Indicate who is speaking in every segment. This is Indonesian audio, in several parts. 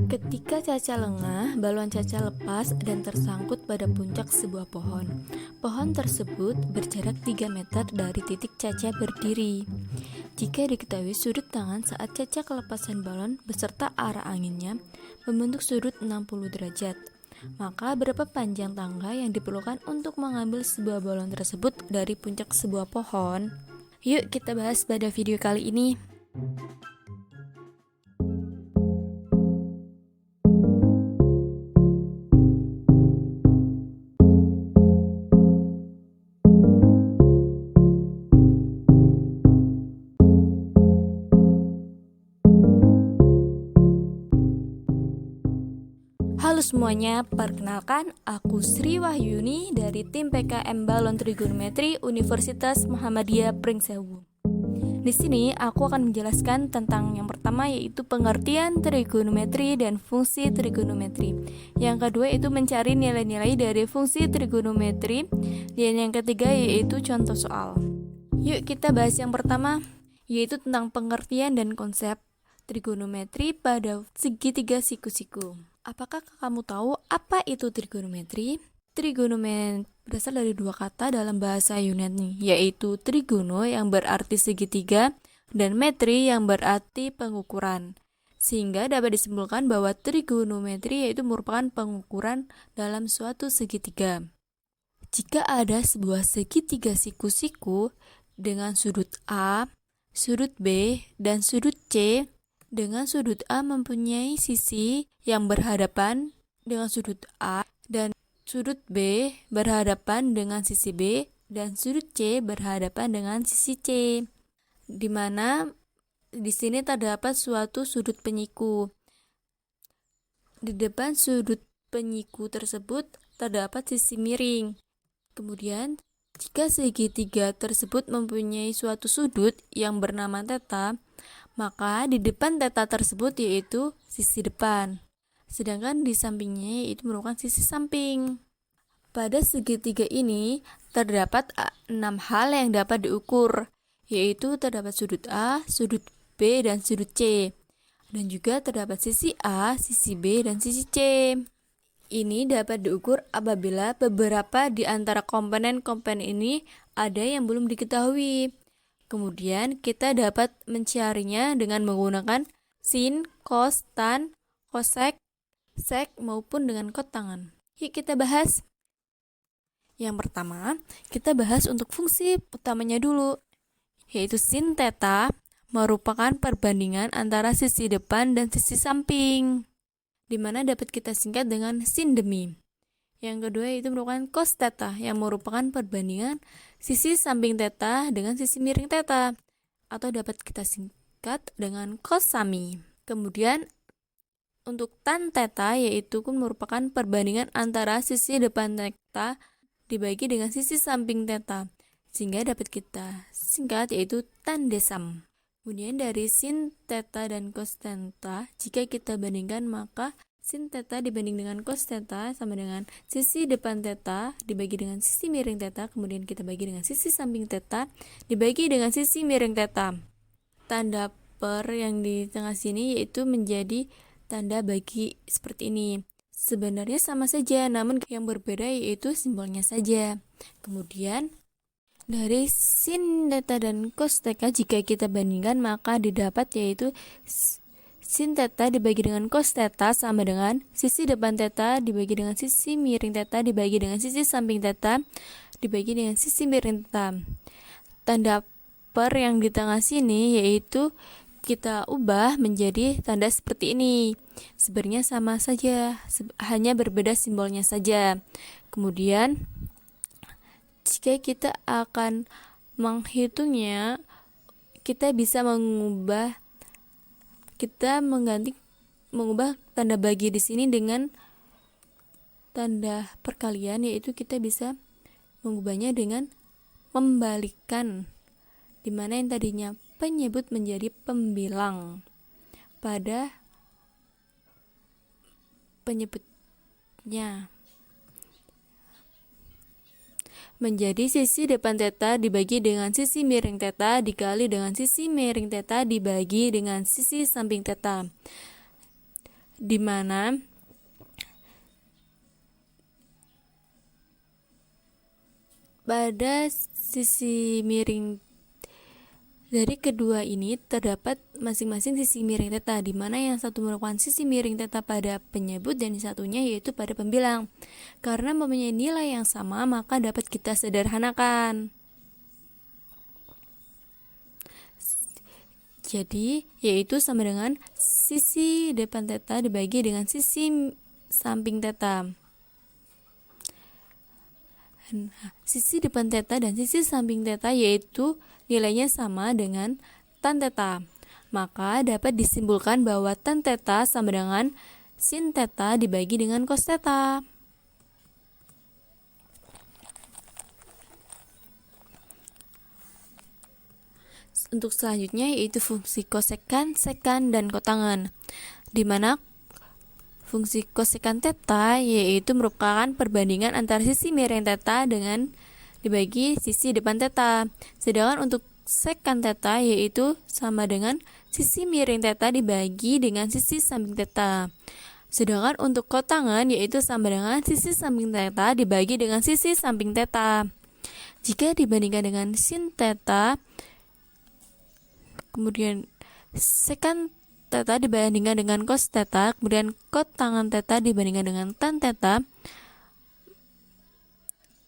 Speaker 1: Ketika Caca lengah, balon Caca lepas dan tersangkut pada puncak sebuah pohon. Pohon tersebut berjarak 3 meter dari titik Caca berdiri. Jika diketahui sudut tangan saat Caca kelepasan balon beserta arah anginnya membentuk sudut 60 derajat, maka berapa panjang tangga yang diperlukan untuk mengambil sebuah balon tersebut dari puncak sebuah pohon? Yuk kita bahas pada video kali ini. Halo semuanya, perkenalkan aku Sri Wahyuni dari tim PKM Balon Trigonometri Universitas Muhammadiyah Pringsewu. Di sini aku akan menjelaskan tentang yang pertama yaitu pengertian trigonometri dan fungsi trigonometri. Yang kedua itu mencari nilai-nilai dari fungsi trigonometri, dan yang ketiga yaitu contoh soal. Yuk kita bahas yang pertama yaitu tentang pengertian dan konsep trigonometri pada segitiga siku-siku. Apakah kamu tahu apa itu trigonometri? Trigonometri berasal dari dua kata dalam bahasa Yunani, yaitu trigono yang berarti segitiga dan metri yang berarti pengukuran. Sehingga dapat disimpulkan bahwa trigonometri yaitu merupakan pengukuran dalam suatu segitiga. Jika ada sebuah segitiga siku-siku dengan sudut A, sudut B, dan sudut C, dengan sudut A mempunyai sisi yang berhadapan dengan sudut A dan sudut B berhadapan dengan sisi B dan sudut C berhadapan dengan sisi C, di mana di sini terdapat suatu sudut penyiku. Di depan sudut penyiku tersebut terdapat sisi miring. Kemudian jika segitiga tersebut mempunyai suatu sudut yang bernama theta, maka di depan theta tersebut yaitu sisi depan, sedangkan di sampingnya yaitu merupakan sisi samping. Pada segitiga ini terdapat 6 hal yang dapat diukur, yaitu terdapat sudut A, sudut B, dan sudut C, dan juga terdapat sisi A, sisi B, dan sisi C. Ini dapat diukur apabila beberapa di antara komponen-komponen ini ada yang belum diketahui. Kemudian kita dapat mencarinya dengan menggunakan sin, cos, tan, kosek, sek, maupun dengan kot tangan. Yuk kita bahas. Yang pertama, kita bahas untuk fungsi utamanya dulu, yaitu sin theta merupakan perbandingan antara sisi depan dan sisi samping, di mana dapat kita singkat dengan sin demi. Yang kedua itu merupakan cos theta yang merupakan perbandingan sisi samping theta dengan sisi miring theta, atau dapat kita singkat dengan cos sami. Kemudian untuk tan theta yaitu merupakan perbandingan antara sisi depan theta dibagi dengan sisi samping theta, sehingga dapat kita singkat yaitu tan desam. Kemudian dari sin theta dan cos theta jika kita bandingkan maka sin theta dibanding dengan cos theta sama dengan sisi depan theta dibagi dengan sisi miring theta, kemudian kita bagi dengan sisi samping theta dibagi dengan sisi miring theta. Tanda per yang di tengah sini yaitu menjadi tanda bagi seperti ini. Sebenarnya sama saja, namun yang berbeda yaitu simbolnya saja. Kemudian dari sin theta dan cos theta jika kita bandingkan maka didapat yaitu sin theta dibagi dengan cos theta sama dengan sisi depan theta dibagi dengan sisi miring theta dibagi dengan sisi samping theta dibagi dengan sisi miring theta. Tanda per yang di tengah sini yaitu kita ubah menjadi tanda seperti ini. Sebenarnya sama saja, hanya berbeda simbolnya saja. Kemudian jika kita akan menghitungnya, kita bisa mengubah tanda bagi di sini dengan tanda perkalian, yaitu kita bisa mengubahnya dengan membalikkan, di mana yang tadinya penyebut menjadi pembilang pada penyebutnya. Menjadi sisi depan theta dibagi dengan sisi miring theta dikali dengan sisi miring theta dibagi dengan sisi samping theta. di mana pada sisi miring dari kedua ini terdapat masing-masing sisi miring teta, di mana yang satu merupakan sisi miring teta pada penyebut dan yang satunya yaitu pada pembilang. Karena mempunyai nilai yang sama, maka dapat kita sederhanakan. Jadi, yaitu sama dengan sisi depan teta dibagi dengan sisi samping teta. Nah, sisi depan teta dan sisi samping teta yaitu nilainya sama dengan tan teta. Maka dapat disimpulkan bahwa tan teta sama dengan sin teta dibagi dengan cos teta. Untuk selanjutnya yaitu fungsi kosekan, sekan, dan kotangen, di mana fungsi kosekan teta yaitu merupakan perbandingan antara sisi miring teta dengan dibagi sisi depan teta. Sedangkan untuk sekan teta yaitu sama dengan sisi miring teta dibagi dengan sisi samping teta. Sedangkan untuk kotangen yaitu sama dengan sisi samping teta dibagi dengan sisi samping teta. Jika dibandingkan dengan sin teta, kemudian sekan teta dibandingkan dengan cos teta, kemudian kotangen teta dibandingkan dengan tan teta,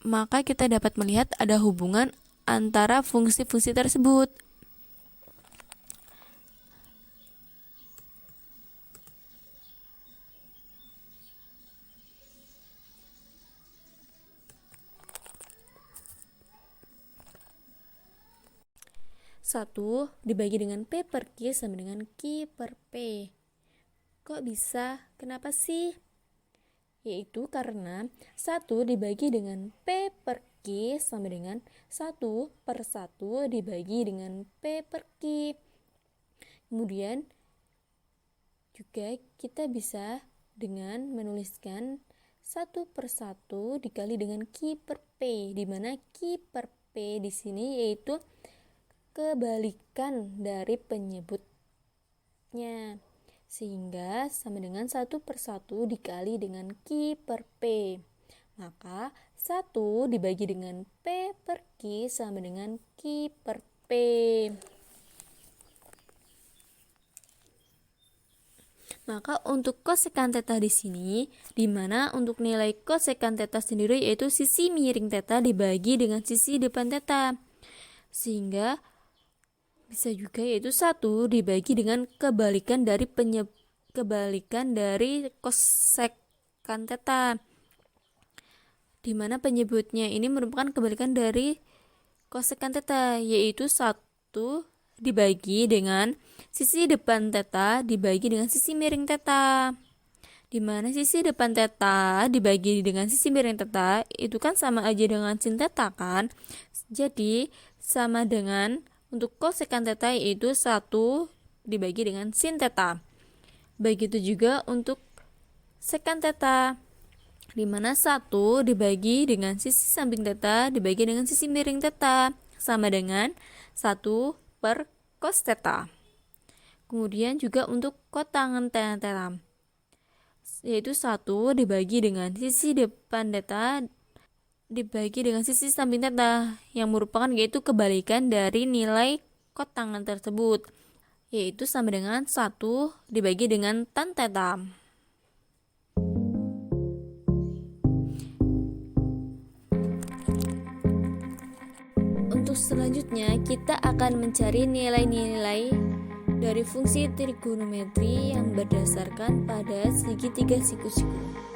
Speaker 1: maka kita dapat melihat ada hubungan antara fungsi-fungsi tersebut. Satu dibagi dengan P per Q sama dengan Q per P. Kok bisa? Kenapa sih? Yaitu karena 1 dibagi dengan P per Q sama dengan 1 per 1 dibagi dengan P per Q. Kemudian juga kita bisa dengan menuliskan 1 per 1 dikali dengan Q per P, di mana Q per P di sini yaitu kebalikan dari penyebutnya, sehingga sama dengan 1 per 1 dikali dengan Q per P. Maka 1 dibagi dengan P per Q sama dengan Q per P. Maka untuk kosekan teta di sini, di mana untuk nilai kosekan teta sendiri yaitu sisi miring teta dibagi dengan sisi depan teta. Sehingga bisa juga yaitu 1 dibagi dengan kebalikan dari kosekan teta, di mana penyebutnya ini merupakan kebalikan dari kosekan teta, yaitu 1 dibagi dengan sisi depan teta dibagi dengan sisi miring teta, di mana sisi depan teta dibagi dengan sisi miring teta itu kan sama aja dengan sin teta kan. Jadi sama dengan untuk kosekan teta yaitu 1 dibagi dengan sin teta. Begitu juga untuk sekan teta, di mana 1 dibagi dengan sisi samping teta dibagi dengan sisi miring teta sama dengan 1 per cos teta. Kemudian juga untuk kotangen teta yaitu 1 dibagi dengan sisi depan teta dibagi dengan sisi samping teta, yang merupakan yaitu kebalikan dari nilai kotangen tersebut, yaitu sama dengan 1 dibagi dengan tan teta. Untuk selanjutnya kita akan mencari nilai-nilai dari fungsi trigonometri yang berdasarkan pada segitiga siku-siku.